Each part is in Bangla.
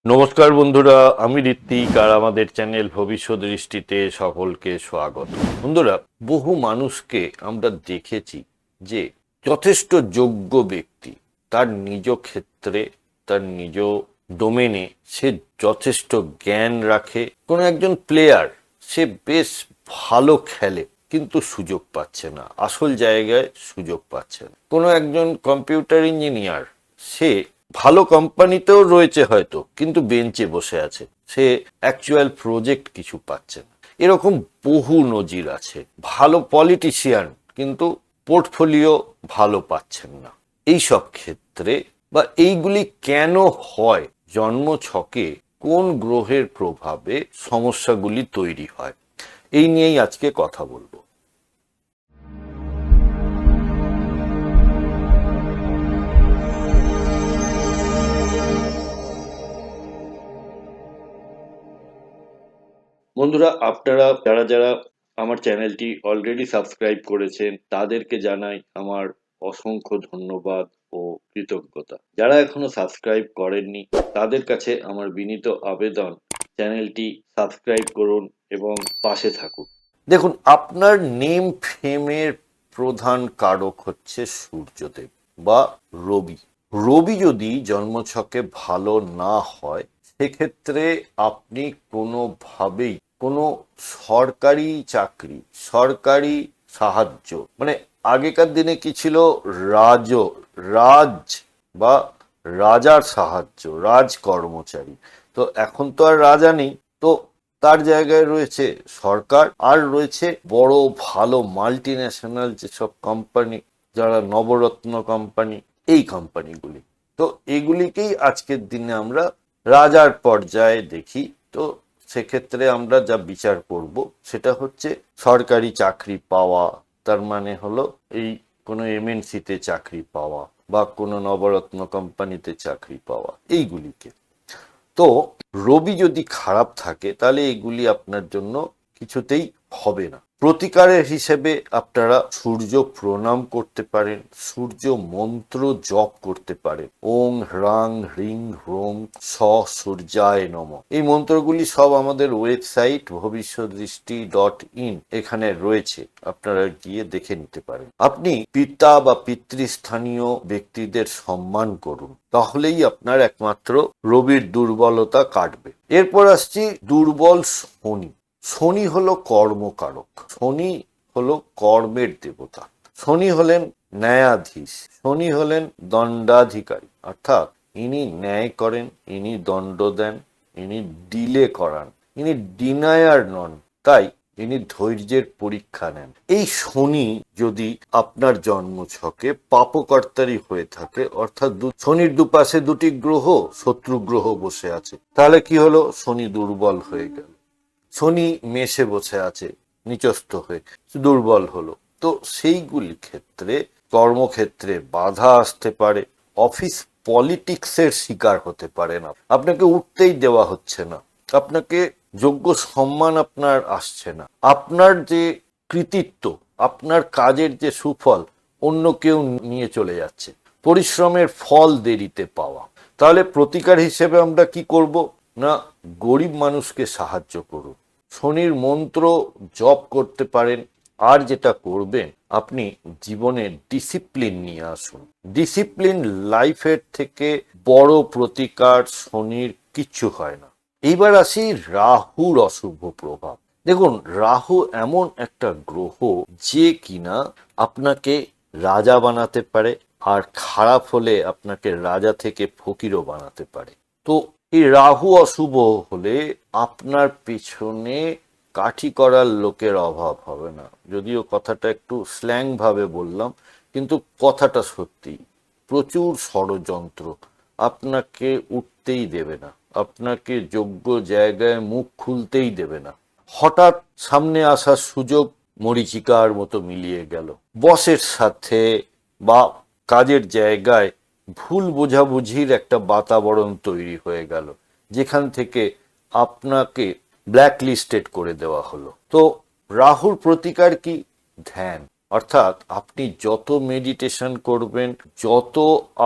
নমস্কার বন্ধুরা, আমি ঋত্বিক আর আমাদের চ্যানেল ভবিষ্যৎ দৃষ্টিতে সকলকে স্বাগত। বন্ধুরা, বহু মানুষকে আমরা দেখেছি যে যথেষ্ট যোগ্য ব্যক্তি তার নিজ ক্ষেত্রে, তার নিজ ডোমেনে সে যথেষ্ট জ্ঞান রাখে। কোনো একজন প্লেয়ার সে বেশ ভালো খেলে কিন্তু সুযোগ পাচ্ছে না, আসল জায়গায় সুযোগ পাচ্ছে না। কোনো একজন কম্পিউটার ইঞ্জিনিয়ার সে ভালো কোম্পানিতেও রয়েছে হয়তো, কিন্তু বেঞ্চে বসে আছে, সে অ্যাকচুয়াল প্রজেক্ট কিছু পাচ্ছে না। এরকম বহু নজির আছে। ভালো পলিটিশিয়ান কিন্তু পোর্টফোলিও ভালো পাচ্ছেন না। এই সব ক্ষেত্রে বা এইগুলি কেন হয়, জন্ম ছকে কোন গ্রহের প্রভাবে সমস্যাগুলি তৈরি হয়, এই নিয়েই আজকে কথা বলবো। বন্ধুরা, আপনারা যারা যারা আমার চ্যানেলটি অলরেডি সাবস্ক্রাইব করেছেন তাদেরকে জানাই আমার অসংখ্য ধন্যবাদ ও কৃতজ্ঞতা। যারা এখনো সাবস্ক্রাইব করেননি তাদের কাছে আমার বিনীত আবেদন, চ্যানেলটি সাবস্ক্রাইব করুন এবং পাশে থাকুন। দেখুন, আপনার নেম ফেমের প্রধান কারক হচ্ছে সূর্যদেব বা রবি। রবি যদি জন্মছকে ভালো না হয়, সেক্ষেত্রে আপনি কোনোভাবেই কোনো সরকারি চাকরি, সরকারি সাহায্য, মানে আগেকার দিনে কি ছিল, রাজ রাজ বা রাজার সাহায্য, রাজ কর্মচারী। তো এখন তো আর রাজা নেই, তো তার জায়গায় রয়েছে সরকার, আর রয়েছে বড় ভালো মাল্টি ন্যাশনাল যেসব কোম্পানি, যারা নবরত্ন কোম্পানি, এই কোম্পানিগুলি। তো এগুলিকেই আজকের দিনে আমরা রাজার পর্যায়ে দেখি। তো সেক্ষেত্রে আমরা যা বিচার করব সেটা হচ্ছে সরকারি চাকরি পাওয়া, তার মানে হলো এই কোনো এমএনসিতে চাকরি পাওয়া বা কোনো নবরত্ন কোম্পানিতে চাকরি পাওয়া, এইগুলিকে। তো রবি যদি খারাপ থাকে তাহলে এগুলি আপনার জন্য কিছুতেই হবে না। প্রতিকারের হিসেবে আপনারা সূর্য প্রণাম করতে পারেন, সূর্য মন্ত্র জপ করতে পারেন। ওং হ্রাং হ্রিং হ্রোং স সূর্যায় নম। এই মন্ত্রগুলি সব আমাদের ওয়েবসাইট ভবিষ্যদৃষ্টি.in এখানে রয়েছে, আপনারা গিয়ে দেখে নিতে পারেন। আপনি পিতা বা পিতৃস্থানীয় ব্যক্তিদের সম্মান করুন, তাহলেই আপনার একমাত্র রবির দুর্বলতা কাটবে। এরপর আসছি দুর্বল শনি। শনি হলো কর্মকারক, শনি হলো কর্মের দেবতা। শনি হলেন ন্যায়াধীশ, শনি হলেন দণ্ডাধিকারী, অর্থাৎ ইনি ন্যায় করেন, ইনি দণ্ড দেন, ইনি ডিলে করান, ইনি ডিনায়ার নন, তাই ইনি ধৈর্যের পরীক্ষা নেন। এই শনি যদি আপনার জন্মছকে পাপকর্তারই হয়ে থাকে, অর্থাৎ শনির দুপাশে দুটি গ্রহ শত্রু গ্রহ বসে আছে, তাহলে কি হলো, শনি দুর্বল হয়ে গেল। শনি মেষে বসে আছে নিচস্থ হয়ে, দুর্বল হলো। তো সেইগুলি ক্ষেত্রে কর্মক্ষেত্রে বাধা আসতে পারে, অফিস পলিটিক্সের শিকার হতে পারে না, আপনাকে উঠতেই দেওয়া হচ্ছে না, আপনাকে যোগ্য সম্মান আপনার আসছে না, আপনার যে কৃতিত্ব, আপনার কাজের যে সুফল অন্য কেউ নিয়ে চলে যাচ্ছে, পরিশ্রমের ফল দেরিতে পাওয়া। তাহলে প্রতিকার হিসেবে আমরা কি করব না, গরিব মানুষকে সাহায্য করুন, শনির মন্ত্র জপ করতে পারেন। আর যেটা করবেন, আপনি জীবনে ডিসিপ্লিন নিয়ে আসুন। ডিসিপ্লিন লাইফের থেকে বড় প্রতিকার শনির কিচ্ছু হয় না। এইবার আসি রাহুর অশুভ প্রভাব। দেখুন, রাহু এমন একটা গ্রহ যে কিনা আপনাকে রাজা বানাতে পারে, আর খারাপ হলে আপনাকে রাজা থেকে ফকিরও বানাতে পারে। তো এই রাহু অশুভ হলে আপনার পেছনে কাঠি করার লোকের অভাব হবে না। যদিও কথাটা একটু স্ল্যাং ভাবে বললাম, কিন্তু কথাটা সত্যি। প্রচুর ষড়যন্ত্র, আপনাকে উঠতেই দেবে না, আপনাকে যোগ্য জায়গায় মুখ খুলতেই দেবে না। হঠাৎ সামনে আসার সুযোগ মরীচিকার মতো মিলিয়ে গেল। বসের সাথে বা কাজের জায়গায় ভুল বোঝাবুঝির একটা বাতাবরণ তৈরি হয়ে গেল, যেখান থেকে আপনাকে ব্ল্যাক লিস্টেড করে দেওয়া হলো। তো রাহুর প্রতিকার কি? ধ্যান। অর্থাৎ আপনি যত মেডিটেশন করবেন, যত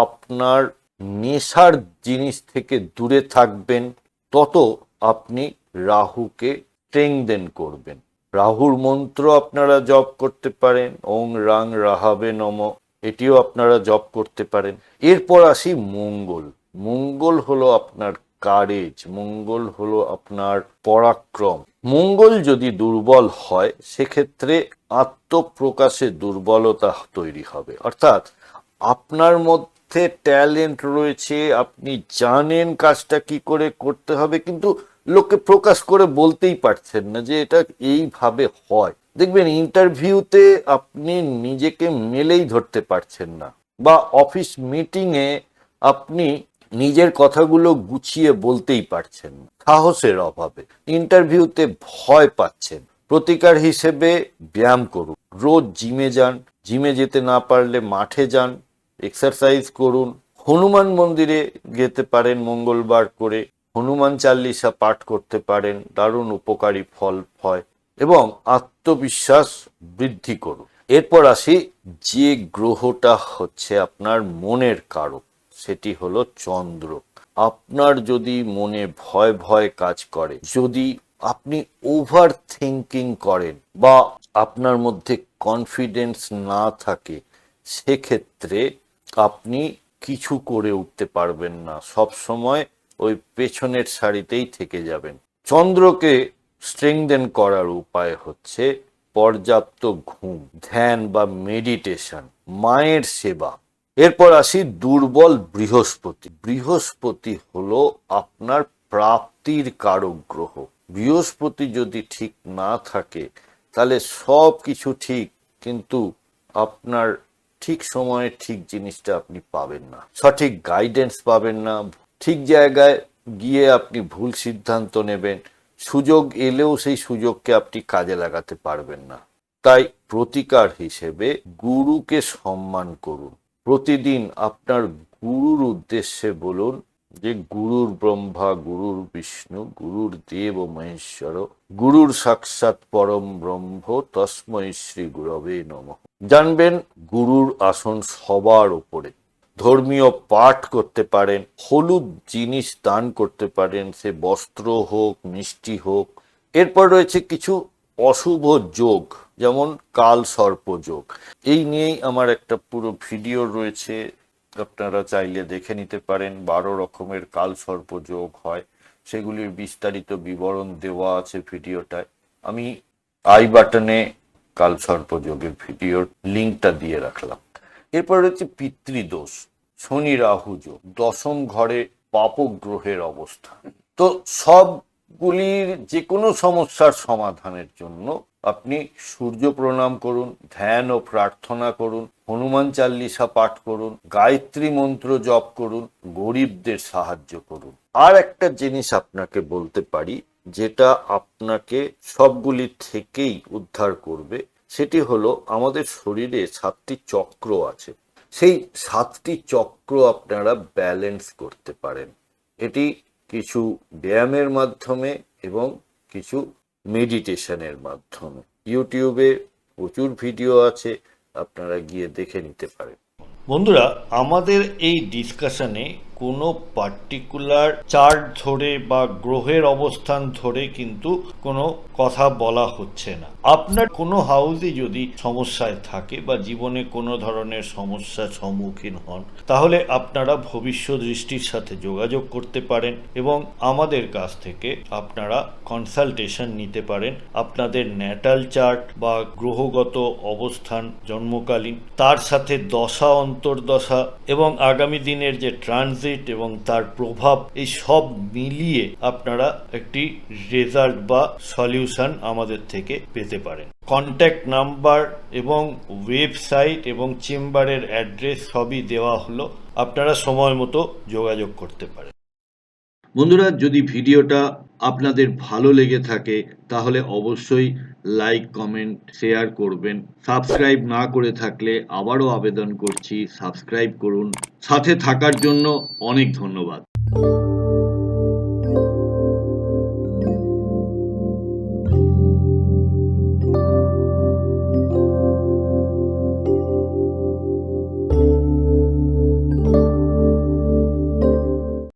আপনার নেশার জিনিস থেকে দূরে থাকবেন, তত আপনি রাহুকে স্ট্রেংথেন করবেন। রাহুর মন্ত্র আপনারা জপ করতে পারেন, ওং রাং রাহাবে নম, এটিও আপনারা জপ করতে পারেন। এরপর আসি মঙ্গল। মঙ্গল হলো আপনার কারেজ, মঙ্গল হলো আপনার পরাক্রম। মঙ্গল যদি দুর্বল হয় সেক্ষেত্রে আত্মপ্রকাশে দুর্বলতা তৈরি হবে, অর্থাৎ আপনার মধ্যে ট্যালেন্ট রয়েছে, আপনি জানেন কাজটা কি করে করতে হবে, কিন্তু লোককে প্রকাশ করে বলতেই পারছেন না যে এটা এইভাবে হয়। দেখবেন ইন্টারভিউতে আপনি নিজেকে মেলেই ধরতে পারছেন না, বা অফিস মিটিংয়ে আপনি নিজের কথাগুলো গুছিয়ে বলতেই পারছেন না সাহসের অভাবে, ইন্টারভিউতে ভয় পাচ্ছেন। প্রতিকার হিসেবে ব্যায়াম করুন, রোজ জিমে যান, জিমে যেতে না পারলে মাঠে যান, এক্সারসাইজ করুন, হনুমান মন্দিরে যেতে পারেন মঙ্গলবার করে, হনুমান চাল্লিশা পাঠ করতে পারেন, দারুণ উপকারী ফল হয়, এবং আত্মবিশ্বাস বৃদ্ধি করুন। এরপর আসি যে গ্রহটা হচ্ছে আপনার মনের কারক, সেটি হলো চন্দ্র। আপনার যদি মনে ভয় ভয় কাজ করে, যদি আপনি ওভার থিঙ্কিং করেন, বা আপনার মধ্যে কনফিডেন্স না থাকে, সেক্ষেত্রে আপনি কিছু করে উঠতে পারবেন না, সব সময় ওই পেছনের সারিতেই থেকে যাবেন। চন্দ্রকে স্ট্রেংথেন করার উপায় হচ্ছে পর্যাপ্ত ঘুম, ধ্যান বা মেডিটেশন, মায়ের সেবা। এরপর আসি দুর্বল বৃহস্পতি। বৃহস্পতি হলো আপনার প্রাপ্তির কারক গ্রহ। বৃহস্পতি যদি ঠিক না থাকে তাহলে সব কিছু ঠিক, কিন্তু আপনার ঠিক সময়ে ঠিক জিনিসটা আপনি পাবেন না, সঠিক গাইডেন্স পাবেন না, ঠিক জায়গায় গিয়ে আপনি ভুল সিদ্ধান্ত নেবেন, সুযোগ এলেও সেই সুযোগকে আপনি কাজে লাগাতে পারবেন না। তাই প্রতিকার হিসেবে গুরুকে সম্মান করুন। প্রতিদিন আপনার গুরুর উদ্দেশ্যে বলুন যে গুরুর ব্রহ্মা গুরুর বিষ্ণু গুরুর দেব মহেশ্বর গুরুর সাক্ষাৎ পরম ব্রহ্ম তস্মৈ শ্রী গুরবে নমঃ। জানবেন গুরুর আসন সবার উপরে। ধর্মীয় পাঠ করতে পারেন, হলুদ জিনিস দান করতে পারেন, সে বস্ত্র হোক মিষ্টি হোক। এরপর রয়েছে কিছু অশুভ যোগ, যেমন কাল সর্প যোগ। এই নিয়েই আমার একটা পুরো ভিডিও রয়েছে, আপনারা চাইলে দেখে নিতে পারেন। 12 রকমের কাল সর্প যোগ হয়, সেগুলির বিস্তারিত বিবরণ দেওয়া আছে ভিডিওটায়। আমি আই বাটনে কাল সর্প যোগের ভিডিওর লিঙ্কটা দিয়ে রাখলাম। এরপর রয়েছে পিতৃদোষ, শনি রাহু যোগ, দশম ঘরে পাপক গ্রহের অবস্থান। তো সবগুলির যে কোনো সমস্যার সমাধানের জন্য আপনি সূর্য প্রণাম করুন, ধ্যান ও প্রার্থনা করুন, হনুমান চাল্লিশা পাঠ করুন, গায়ত্রী মন্ত্র জপ করুন, গরিবদের সাহায্য করুন। আর একটা জিনিস আপনাকে বলতে পারি যেটা আপনাকে সবগুলি থেকেই উদ্ধার করবে, সেটি হলো আমাদের শরীরে 7টি চক্র আছে। সেই 7টি চক্র আপনারা ব্যালেন্স করতে পারেন, এটি কিছু ব্যায়ামের মাধ্যমে এবং কিছু মেডিটেশনের মাধ্যমে। ইউটিউবে প্রচুর ভিডিও আছে, আপনারা গিয়ে দেখে নিতে পারেন। বন্ধুরা, আমাদের এই ডিসকাশনে কোনো পার্টিকুলার চার্ট ধরে বা গ্রহের অবস্থান ধরে কিন্তু কোনো কথা বলা হচ্ছে না। আপনার কোনো হাউসই যদি সমস্যায় থাকে বা জীবনে কোনো ধরনের সমস্যার সম্মুখীন হন, তাহলে আপনারা ভবিষ্যৎ দৃষ্টির সাথে যোগাযোগ করতে পারেন এবং আমাদের কাছ থেকে আপনারা কনসালটেশন নিতে পারেন। আপনাদের ন্যাটাল চার্ট বা গ্রহগত অবস্থান জন্মকালীন, তার সাথে দশা অন্তর্দশা এবং আগামী দিনের যে ট্রানজিট এবং তার প্রভাব, এই সব মিলিয়ে আপনারা একটি রেজাল্ট বা সলিউশন আমাদের থেকে পেতে পারেন। কন্ট্যাক্ট নাম্বার এবং ওয়েবসাইট এবং চেম্বারের অ্যাড্রেস সবই দেওয়া হলো, আপনারা সময় মতো যোগাযোগ করতে পারেন। বন্ধুরা, যদি ভিডিওটা আপনাদের ভালো লেগে থাকে তাহলে অবশ্যই লাইক কমেন্ট শেয়ার করবেন। সাবস্ক্রাইব না করে থাকলে আবারও আবেদন করছি, সাবস্ক্রাইব করুন। সাথে থাকার জন্য অনেক ধন্যবাদ।